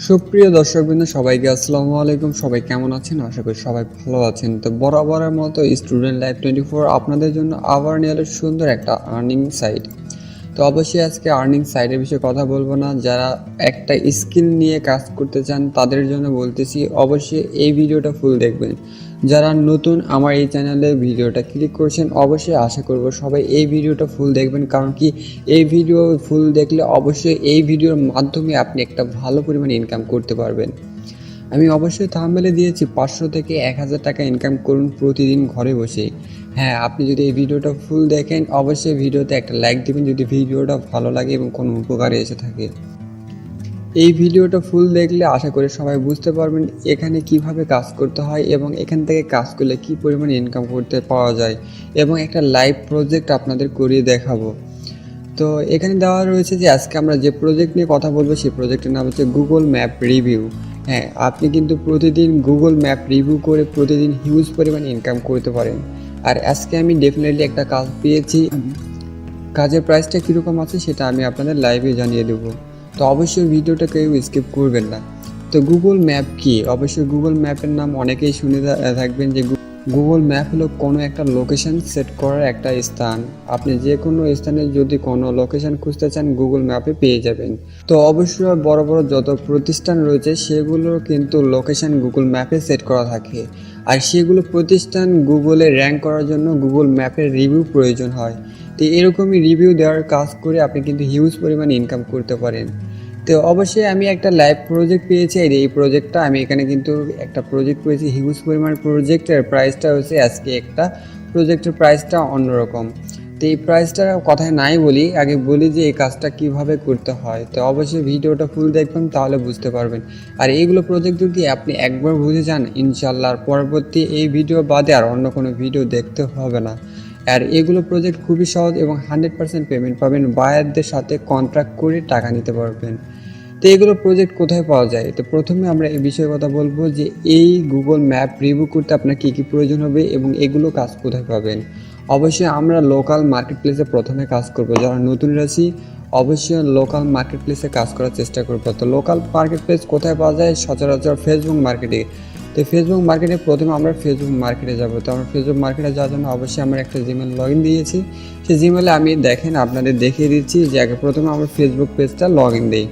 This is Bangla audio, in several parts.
সুপ্রিয় দর্শকবৃন্দ সবাইকে আসসালামু আলাইকুম। সবাই কেমন আছেন? আশা করি সবাই ভালো আছেন। তো বরাবরের মতো স্টুডেন্ট লাইফ 24 আপনাদের জন্য আবার নিয়ে এলো সুন্দর একটা আর্নিং সাইট। তো অবশ্যই আজকে আর্নিং সাইটের বিষয়ে কথা বলবো না, যারা একটা স্কিল নিয়ে কাজ করতে চান তাদের জন্য বলতেছি অবশ্যই এই ভিডিওটা ফুল দেখবেন। যারা নতুন আমার এই চ্যানেলে ভিডিওটা ক্লিক করছেন অবশ্যই আশা করব সবাই এই ভিডিওটা ফুল দেখবেন, কারণ কি এই ভিডিও ফুল দেখলে অবশ্যই এই ভিডিওর মাধ্যমে আপনি একটা ভালো পরিমাণে ইনকাম করতে পারবেন। আমি অবশ্যই থাম্বনেলে দিয়েছি 500 থেকে 1000 টাকা ইনকাম করুন প্রতিদিন ঘরে বসেই। হ্যাঁ, আপনি যদি এই ভিডিওটা ফুল দেখেন অবশ্যই ভিডিওতে একটা লাইক দিবেন যদি ভিডিওটা ভালো লাগে এবং কোনো উপকারে এসে থাকে। এই ভিডিওটা ফুল দেখলে আশা করি সবাই বুঝতে পারবেন এখানে কিভাবে কাজ করতে হয় এবং এখান থেকে কাজ করলে কি পরিমাণে ইনকাম করতে পাওয়া যায় এবং একটা লাইভ প্রজেক্ট আপনাদের করিয়ে দেখাবো। তো এখানে দেওয়া রয়েছে যে আজকে আমরা যে প্রজেক্ট নিয়ে কথা বলবো সেই প্রজেক্টের নাম হচ্ছে গুগল ম্যাপ রিভিউ। হ্যাঁ, আপনি কিন্তু প্রতিদিন গুগল ম্যাপ রিভিউ করে প্রতিদিন হিউজ পরিমাণে ইনকাম করতে পারেন। আর আজকে আমি ডেফিনেটলি একটা কাজ পেয়েছি। কাজের প্রাইসটা কীরকম আছে সেটা আমি আপনাদের লাইভে জানিয়ে দেবো। তো অবশ্যই ভিডিওটা কেউ স্কিপ করবেন না। তো গুগল ম্যাপ কি? অবশ্যই গুগল ম্যাপের নাম অনেকেই শুনে থাকবেন যে গুগল ম্যাপ হলো কোনো একটা লোকেশন সেট করার একটা স্থান। আপনি যে কোনো স্থানে যদি কোনো লোকেশন খুঁজতে চান গুগল ম্যাপে পেয়ে যাবেন। তো অবশ্যই বড় বড় যত প্রতিষ্ঠান রয়েছে সেগুলোর কিন্তু লোকেশন গুগল ম্যাপে সেট করা থাকে, আর সেগুলো প্রতিষ্ঠান গুগলে র্যাঙ্ক করার জন্য গুগল ম্যাপের রিভিউ প্রয়োজন হয়। তো এরকমই রিভিউ দেওয়ার কাজ করে আপনি কিন্তু হিউজ পরিমাণে ইনকাম করতে পারেন। তো অবশ্যই আমি একটা লাইভ প্রজেক্ট পেয়েছি। এই প্রজেক্টটা আমি এখানে কিন্তু একটা প্রজেক্ট পেয়েছি হিউজ পরিমাণ। প্রজেক্টের প্রাইসটা হচ্ছে আজকে একটা প্রজেক্টের প্রাইসটা অন্যরকম। তো এই প্রাইসটার কথায় নাই বলি, আগে বলি যে এই কাজটা কিভাবে করতে হয়। তো অবশ্যই ভিডিওটা ফুল দেখবেন তাহলে বুঝতে পারবেন। আর এইগুলো প্রজেক্ট যদি আপনি একবার বুঝে যান ইনশাল্লাহ পরবর্তী এই ভিডিও বাদে আর অন্য কোনো ভিডিও দেখতে হবে না। আর এগুলো প্রজেক্ট খুবই সহজ এবং 100% পেমেন্ট পাবেন। বায়ারদের সাথে কন্ট্রাক্ট করে টাকা নিতে পারবেন। তো এগুলো প্রজেক্ট কোথায় পাওয়া যায়? তো প্রথমে আমরা এই বিষয়ে কথা বলবো যে এই গুগল ম্যাপ রিভিউ করতে আপনার কী কী প্রয়োজন হবে এবং এগুলো কাজ কোথায় পাবেন। অবশ্যই আমরা লোকাল মার্কেট প্লেসে প্রথমে কাজ করব। যারা নতুন আছি অবশ্যই লোকাল মার্কেট প্লেসে কাজ করার চেষ্টা করবো। তো লোকাল মার্কেট প্লেস কোথায় পাওয়া যায়? সচরাচর ফেসবুক মার্কেটে। তো ফেসবুক মার্কেটে প্রথমে আমরা ফেসবুক মার্কেটে যাব। তো আমরা ফেসবুক মার্কেটে যাওয়ার জন্য অবশ্যই আমরা একটা জিমেল লগ ইন দিয়েছি। সেই জিমেলে আমি দেখেন আপনাদের দেখিয়ে দিচ্ছি যে আগে প্রথমে আমরা ফেসবুক পেজটা লগ ইন দিই।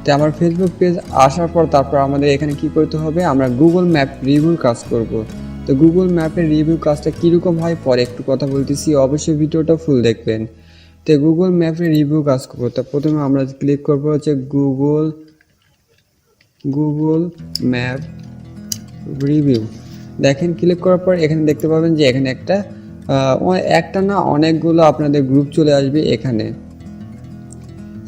তো আমার ফেসবুক পেজ আসার পর তারপর আমাদের এখানে কি করতে হবে, আমরা গুগল ম্যাপ রিভিউর কাজ করব। তো গুগল ম্যাপের রিভিউ কাজটা কীরকম হয় পরে একটু কথা বলতেছি, অবশ্যই ভিডিওটা ফুল দেখবেন। তো গুগল ম্যাপের রিভিউ কাজ করবো। তো প্রথমে আমরা ক্লিক করবো হচ্ছে গুগল ম্যাপ রিভিউ। দেখেন ক্লিক করার পর এখানে দেখতে পাবেন যে এখানে একটা না অনেকগুলো আপনাদের গ্রুপ চলে আসবে। এখানে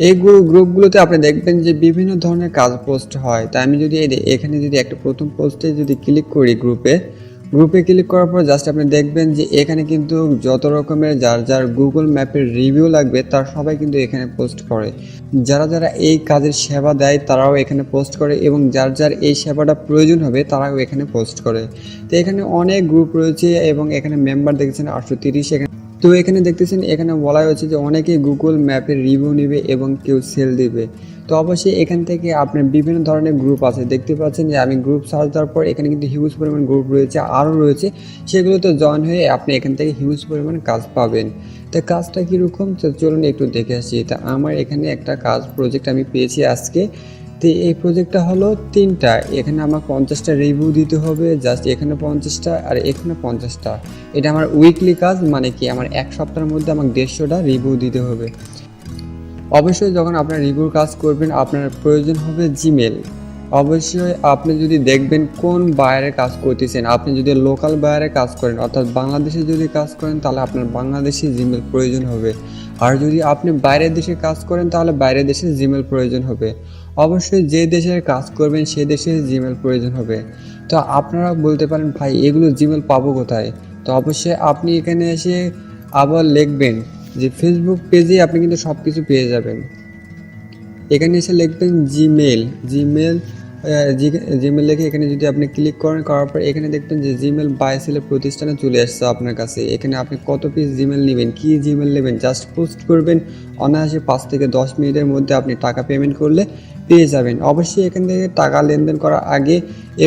এই গ্রুপগুলোতে আপনি দেখবেন যে বিভিন্ন ধরনের কাজ পোস্ট হয়। তাই আমি যদি এখানে যদি একটা প্রথম পোস্টে যদি ক্লিক করি গ্রুপে ক্লিক করার পর জাস্ট আপনি দেখবেন যে এখানে কিন্তু যত রকমের যার যার গুগল ম্যাপের রিভিউ লাগবে তার সবাই কিন্তু এখানে পোস্ট করে। যারা যারা এই কাজের সেবা দেয় তারাও এখানে পোস্ট করে এবং যার যার এই সেবাটা প্রয়োজন হবে তারাও এখানে পোস্ট করে। তো এখানে অনেক গ্রুপ রয়েছে এবং এখানে মেম্বার দেখেছেন 830। তো এখানে দেখতেছেন এখানে বলা হয়েছে যে অনেকেই গুগল ম্যাপের রিভিউ নেবে এবং কেউ সেল দিবে। তো অবশ্যই এখান থেকে আপনার বিভিন্ন ধরনের গ্রুপ আছে, দেখতে পাচ্ছেন যে আমি গ্রুপ সার্চ দেওয়ার পর এখানে কিন্তু হিউজ পরিমাণ গ্রুপ রয়েছে, আরও রয়েছে। সেগুলোতে জয়েন হয়ে আপনি এখান থেকে হিউজ পরিমাণ কাজ পাবেন। তো কাজটা কীরকম তো চলুন একটু দেখে আসি। তা আমার এখানে একটা কাজ প্রজেক্ট আমি পেয়েছি আজকে। তো এই প্রজেক্টটা হলো 3টা। এখানে আমার 50টা রিভিউ দিতে হবে, জাস্ট এখানে 50টা আর এখানে 50টা। এটা আমার উইকলি কাজ, মানে কি আমার এক সপ্তাহের মধ্যে আমাকে 150টা রিভিউ দিতে হবে। অবশ্যই যখন আপনার রিভিউর কাজ করবেন আপনার প্রয়োজন হবে জিমেল। অবশ্যই আপনি যদি দেখবেন কোন বায়ারে কাজ করতেছেন, আপনি যদি লোকাল বায়ারে কাজ করেন অর্থাৎ বাংলাদেশে যদি কাজ করেন তাহলে আপনার বাংলাদেশি জিমেল প্রয়োজন হবে। আর যদি আপনি বাইরের দেশে কাজ করেন তাহলে বাইরের দেশে জিমেল প্রয়োজন হবে। অবশ্যই যে দেশের কাজ করবেন সে দেশের জিমেল প্রয়োজন হবে। তো আপনারা বলতে পারেন ভাই এগুলো জিমেল পাবো কোথায়? তো অবশ্যই আপনি এখানে এসে আবার লিখবেন যে ফেসবুক পেজে আপনি কিন্তু সব কিছু পেয়ে যাবেন। এখানে এসে লিখবেন জিমেল জিমেল লিখে এখানে যদি আপনি ক্লিক করার পর এখানে দেখবেন যে জিমেল বাই সেলের প্রতিষ্ঠানে চলে আসছে আপনার কাছে। এখানে আপনি কত পিস জিমেল নেবেন, কী জিমেল নেবেন জাস্ট পোস্ট করবেন, অনায়াসে 5 থেকে 10 মিনিটের মধ্যে আপনি টাকা পেমেন্ট করলে পেয়ে যাবেন। অবশ্যই এখান থেকে টাকা লেনদেন করার আগে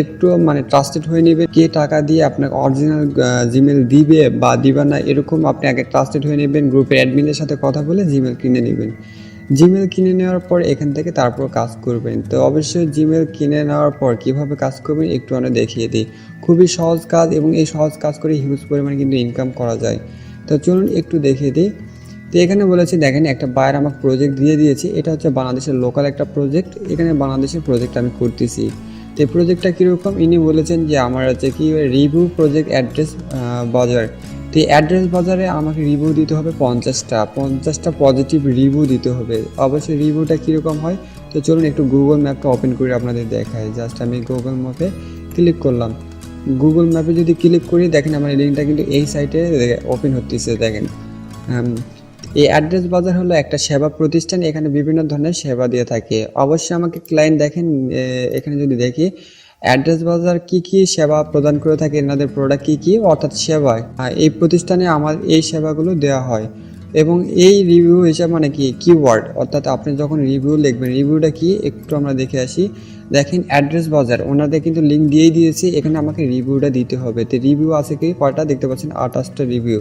একটু ট্রাস্টেড হয়ে নেবেন, কে টাকা দিয়ে আপনাকে অরিজিনাল জিমেল দিবে বা দিবে না এরকম আপনি আগে ট্রাস্টেড হয়ে নেবেন। গ্রুপের অ্যাডমিনের সাথে কথা বলে জিমেল কিনে নেবেন। জিমেল কিনে নেওয়ার পর এখান থেকে তারপর কাজ করবেন। তো অবশ্যই জিমেল কিনে নেওয়ার পর কীভাবে কাজ করবেন একটু আমরা দেখিয়ে দিই। খুবই সহজ কাজ এবং এই সহজ কাজ করে হিউজ পরিমাণে কিন্তু ইনকাম করা যায়। তো চলুন একটু দেখিয়ে দিই। তো এখানে বলেছি দেখেন একটা বায়ার আমাকে প্রজেক্ট দিয়ে দিয়েছে, এটা হচ্ছে বাংলাদেশের লোকাল একটা প্রজেক্ট। এখানে বাংলাদেশের প্রজেক্ট আমি করতেছি। তো এই প্রজেক্টটা কীরকম, ইনি বলেছেন যে আমার হচ্ছে কি রিভিউ প্রজেক্ট অ্যাড্রেস বাজার। তো এই অ্যাড্রেস বাজারে আমাকে রিভিউ দিতে হবে 50টা পজিটিভ রিভিউ দিতে হবে। অবশ্যই রিভিউটা কীরকম হয়, তো চলুন একটু গুগল ম্যাপটা ওপেন করে আপনাদের দেখাই। জাস্ট আমি গুগল ম্যাপে ক্লিক করলাম। গুগল ম্যাপে যদি ক্লিক করি দেখেন আমার লিঙ্কটা কিন্তু এই সাইটে ওপেন হতেছে। দেখেন এই অ্যাড্রেস বাজার হলো একটা সেবা প্রতিষ্ঠান, এখানে বিভিন্ন ধরনের সেবা দিয়ে থাকে। অবশ্যই আমাকে ক্লায়েন্ট দেখেন, এখানে যদি দেখি অ্যাড্রেস বাজার কি কি সেবা প্রদান করে থাকে, এনাদের প্রোডাক্ট কি কি অর্থাৎ সেবা, এই প্রতিষ্ঠানে আমার এই সেবাগুলো দেওয়া হয়। এবং এই রিভিউ হিসাব কি কিওয়ার্ড, অর্থাৎ আপনি যখন রিভিউ লিখবেন রিভিউটা কি একটু আমরা দেখে আসি। দেখেন অ্যাড্রেস বাজার ওনাদের কিন্তু লিঙ্ক দিয়েই দিয়েছে, এখানে আমাকে রিভিউটা দিতে হবে। তো রিভিউ আছে কি কয়টা দেখতে পাচ্ছেন 28টা রিভিউ।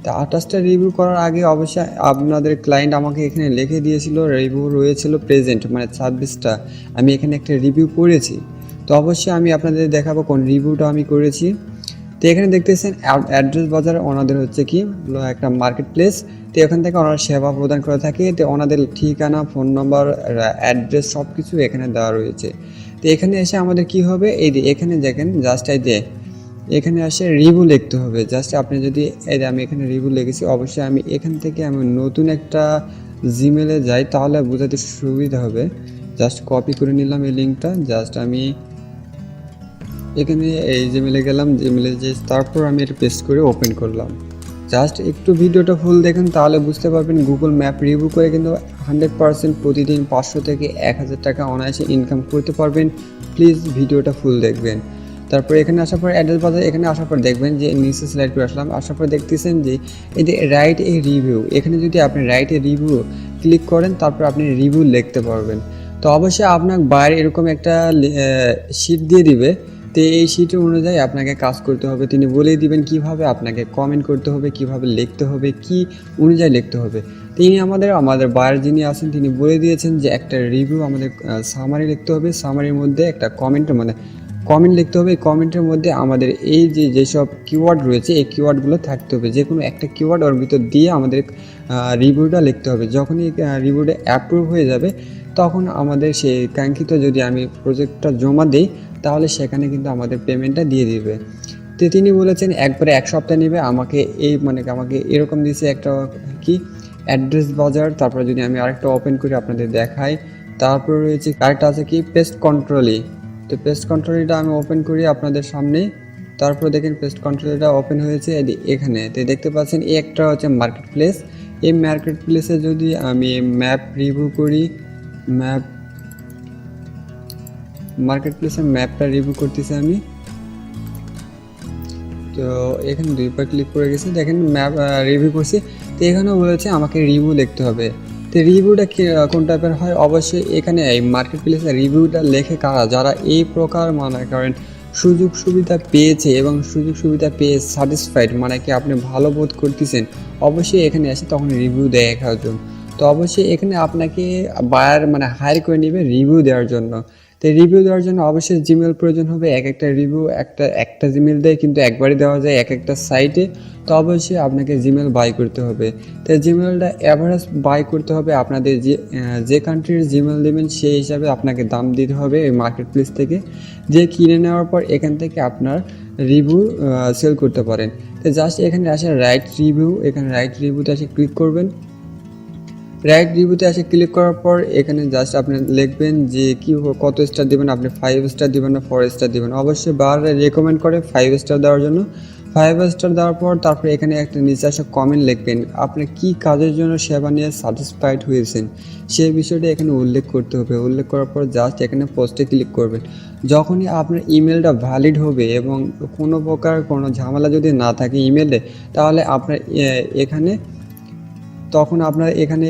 তা 28টা রিভিউ করার আগে অবশ্যই আপনাদের ক্লায়েন্ট আমাকে এখানে লিখে দিয়েছিল রিভিউ রয়েছিল প্রেজেন্ট 26টা। আমি এখানে একটা রিভিউ করেছি, তো অবশ্যই আমি আপনাদের দেখাবো কোন রিভিউটা আমি করেছি। তো এখানে দেখতেছেন অ্যাড্রেস বাজার ওনাদের হচ্ছে কি একটা মার্কেট প্লেস। তো এখান থেকে ওনারা সেবা প্রদান করে থাকে। তো ওনাদের ঠিকানা, ফোন নাম্বার, অ্যাড্রেস সব কিছু এখানে দেওয়া রয়েছে। তো এখানে এসে আমাদের কি হবে, এই যে এখানে দেখেন জাস্ট এই যে এখানে আসে রিভিউ লিখতে হবে। জাস্ট আপনি যদি এই যে আমি এখানে রিভিউ লিখেছি, অবশ্যই আমি এখান থেকে আমি নতুন একটা জিমেলে যাই তাহলে বোঝাতে সুবিধা হবে। জাস্ট কপি করে নিলাম এই লিঙ্কটা, জাস্ট আমি এখানে এই জিমেলে গেলাম, জিমেলে যে তারপর আমি এটা পেস্ট করে ওপেন করলাম। জাস্ট একটু ভিডিওটা ফুল দেখেন তাহলে বুঝতে পারবেন গুগল ম্যাপ রিভিউ করে কিন্তু 100% প্রতিদিন 500 থেকে 1000 টাকা অনায়াসে ইনকাম করতে পারবেন। প্লিজ ভিডিওটা ফুল দেখবেন। তারপর এখানে আসার পর অ্যাড্রেস বাজার এখানে আসার পর দেখবেন যে নিচে স্লাইড করে আসলাম, আসার পর দেখতেছেন যে এই যে রাইট এ রিভিউ, এখানে যদি আপনি রাইট এ রিভিউ ক্লিক করেন তারপর আপনি রিভিউ লিখতে পারবেন। তো অবশ্যই আপনার বাইরে এরকম একটা শিট দিয়ে দিবে। তো এই শিটের অনুযায়ী আপনাকে কাজ করতে হবে, তিনি বলেই দিবেন কিভাবে আপনাকে কমেন্ট করতে হবে, কিভাবে লিখতে হবে, কি অনুযায়ী লিখতে হবে। তিনি আমাদের বায়ার যিনি আছেন তিনি বলে দিয়েছেন যে একটা রিভিউ আমাদের সামারি লিখতে হবে, সামারির মধ্যে একটা কমেন্ট লিখতে হবে। এই কমেন্টের মধ্যে আমাদের এই যেসব কিওয়ার্ড রয়েছে এই কিওয়ার্ডগুলো থাকতে হবে, যে কোনো একটা কিওয়ার্ড ওর ভিতর দিয়ে আমাদের রিভিউটা লিখতে হবে। যখনই রিভিউটা অ্যাপ্রুভ হয়ে যাবে তখন আমাদের সেই কাঙ্ক্ষিত যদি আমি প্রজেক্টটা জমা দিই তাহলে সেখানে কিন্তু আমাদের পেমেন্টটা দিয়ে দিবে। তো তিনি বলেছেন একবারে 1 সপ্তাহ নেবে। আমাকে আমাকে এরকম দিয়েছে একটা কি অ্যাড্রেস বাজার। তারপরে যদি আমি আরেকটা ওপেন করে আপনাদের দেখাই, তারপরে রয়েছে আরেকটা আছে কি পেস্ট কন্ট্রোলি। তো পেস্ট কন্ট্রোলিটা আমি ওপেন করি আপনাদের সামনে। তারপর দেখেন পেস্ট কন্ট্রোলিটা ওপেন হয়েছে এখানে। তো দেখতে পাচ্ছেন এই একটা হচ্ছে মার্কেট প্লেস। এই মার্কেট প্লেসে যদি আমি ম্যাপ রিভিউ করি, মার্কেট প্লেসের ম্যাপটা রিভিউ করতেছি আমি। তো এখানে 2বার ক্লিক করে গেছি, দেখেন ম্যাপ রিভিউ করছি। তো এখানেও বলেছে আমাকে রিভিউ লিখতে হবে। তো রিভিউটা কোন টাইপের হয়, অবশ্যই এখানে এই মার্কেট প্লেসে রিভিউটা লেখে কারা, যারা এই প্রকার করেন সুযোগ সুবিধা পেয়েছে এবং সুযোগ সুবিধা পেয়ে স্যাটিসফাইড, কি আপনি ভালো বোধ করতেছেন, অবশ্যই এখানে আসে তখন রিভিউ দেয় একজন। তো অবশ্যই এখানে আপনাকে বায়ার হায়ার করে নেবে রিভিউ দেওয়ার জন্য। তো রিভিউ দেওয়ার জন্য অবশ্যই জিমেল প্রয়োজন হবে। একটা রিভিউ একটা জিমেল দেয় কিন্তু একবারই দেওয়া যায় একটা সাইটে। তো অবশ্যই আপনাকে জিমেল বাই করতে হবে। তো জিমেলটা অ্যাভারেজ বাই করতে হবে, আপনাদের যে কান্ট্রির জিমেল দেবেন সেই হিসাবে আপনাকে দাম দিতে হবে এই মার্কেট প্লেস থেকে। যে কিনে নেওয়ার পর এখান থেকে আপনার রিভিউ সেল করতে পারেন। তো জাস্ট এখানে আসে রাইট রিভিউ, এখানে রাইট রিভিউতে আসে ক্লিক করবেন। রাইট রিভিউতে আসে ক্লিক করার পর এখানে জাস্ট আপনি লিখবেন যে কত স্টার দেবেন, আপনি 5 স্টার দেবেন না 4 স্টার দেবেন। অবশ্যই বারবার রেকমেন্ড করে 5 স্টার দেওয়ার জন্য। 5 স্টার দেওয়ার পর তারপরে এখানে একটা নিচে আসা কমেন্ট লিখবেন, আপনি কি কাজের জন্য সেবা নিয়ে স্যাটিসফাইড হয়েছেন সেই বিষয়টা এখানে উল্লেখ করতে হবে। উল্লেখ করার পর জাস্ট এখানে পোস্টে ক্লিক করবেন। যখনই আপনার ইমেলটা ভ্যালিড হবে এবং কোনো প্রকার কোনো ঝামেলা যদি না থাকে ইমেলে, তাহলে আপনার এখানে তখন আপনার এখানে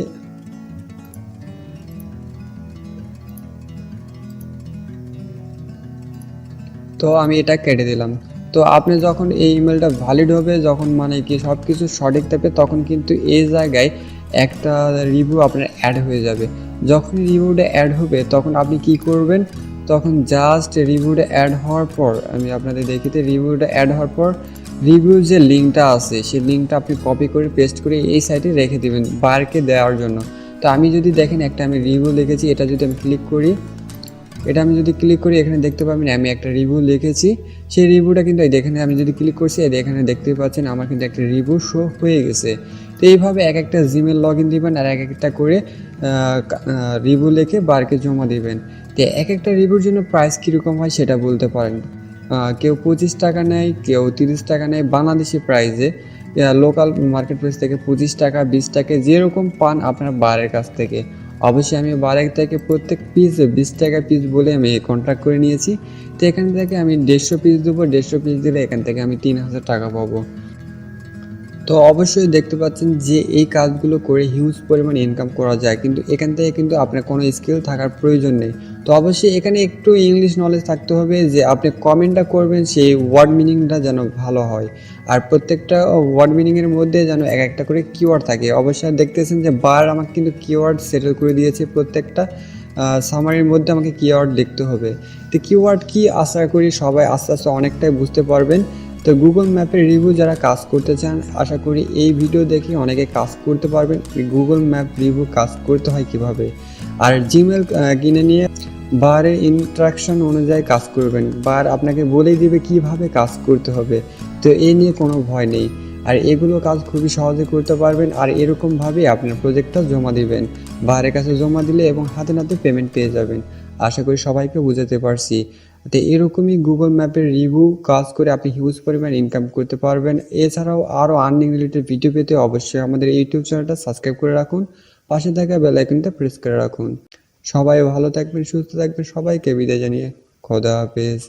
তো আমি এটা কেটে দিলাম। তো আপনি যখন এই ইমেলটা ভ্যালিড হবে, যখন মানে কি সব কিছু সঠিক থাকবে, তখন কিন্তু এই জায়গায় একটা রিভিউ আপনার অ্যাড হয়ে যাবে। যখন রিভিউটা অ্যাড হবে তখন আপনি কি করবেন, তখন জাস্ট রিভিউটা অ্যাড হওয়ার পর আমি আপনাদের দেখিতে, রিভিউটা অ্যাড হওয়ার পর রিভিউ যে লিঙ্কটা আছে সেই লিঙ্কটা আপনি কপি করে পেস্ট করে এই সাইটে রেখে দেবেন বারকে দেওয়ার জন্য। তো আমি যদি দেখেন একটা আমি রিভিউ লিখেছি, এটা যদি আমি ক্লিক করি, এটা আমি যদি ক্লিক করি এখানে দেখতে পাবেন আমি একটা রিভিউ লিখেছি। সেই রিভিউটা কিন্তু এই দেখেন আমি যদি ক্লিক করছি এখানে দেখতে পাচ্ছেন আমার কিন্তু একটা রিভিউ শো হয়ে গেছে। তো এইভাবে এক একটা জিমেল লগ ইন দিবেন আর এক একটা করে রিভিউ লিখে বারকে জমা দিবেন। তো এক একটা রিভিউর জন্য প্রাইস কীরকম হয় সেটা বলতে পারেন। কেউ 25 টাকা নেয়, কেউ 30 টাকা নেয় বাংলাদেশি প্রাইসে। লোকাল মার্কেট প্রাইস থেকে 25 টাকা 20 টাকা যেরকম পান আপনার বারের কাছ থেকে। অবশ্যই আমি বারের থেকে প্রত্যেক পিস 20 টাকা পিস বলে আমি কন্ট্রাক্ট করে নিয়েছি। তো এখান থেকে আমি 150 পিস দেবো, 150 পিস দিলে এখান থেকে আমি 3000 টাকা পাবো। তো অবশ্যই দেখতে পাচ্ছেন যে এই কাজগুলো করে হিউজ পরিমাণ ইনকাম করা যায়, কিন্তু এখান থেকে কিন্তু আপনার কোনো স্কিল থাকার প্রয়োজন নেই। তো অবশ্যই এখানে একটু ইংলিশ নলেজ থাকতে হবে, যে আপনি কমেন্টটা করবেন সেই ওয়ার্ড মিনিংটা যেন ভালো হয়, আর প্রত্যেকটা ওয়ার্ড মিনিংয়ের মধ্যে যেন এক একটা করে কিওয়ার্ড থাকে। অবশ্যই দেখতেছেন যে বার আমাকে কিন্তু কিওয়ার্ড সেটেল করে দিয়েছে, প্রত্যেকটা সামারির মধ্যে আমাকে কিওয়ার্ড লিখতে হবে। তো কিওয়ার্ড কি আশা করি সবাই আস্তে আস্তে অনেকটাই বুঝতে পারবেন। তো গুগল ম্যাপের রিভিউ যারা কাজ করতে চান, আশা করি এই ভিডিও দেখে অনেকে কাজ করতে পারবেন গুগল ম্যাপ রিভিউ কাজ করতে হয় কিভাবে। আর জিমেল কিনে নিয়ে বারের ইন্ট্রাকশন অনুযায়ী কাজ করবেন, বার আপনাকে বলেই দিবে কিভাবে কাজ করতে হবে। তো এই নিয়ে কোনো ভয় নেই, আর এগুলো কাজ খুবই সহজে করতে পারবেন। আর এরকমভাবেই আপনার প্রজেক্টটা জমা দিবেন, বারের কাছে জমা দিলে এবং হাতে নাতে পেমেন্ট পেয়ে যাবেন। আশা করি সবাইকে বোঝাতে পারছি। তো এরকমই গুগল ম্যাপের রিভিউ কাজ করে আপনি হিউজ পরিমাণ ইনকাম করতে পারবেন। এছাড়াও আরও আর্নিং রিলেটেড ভিডিও পেতে অবশ্যই আমাদের ইউটিউব চ্যানেলটা সাবস্ক্রাইব করে রাখুন, পাশে থাকা বেল আইকনটা প্রেস করে রাখুন। সবাই ভালো থাকবেন, সুস্থ থাকবেন, সবাইকে বিদায় জানিয়ে খোদা হাফেজ।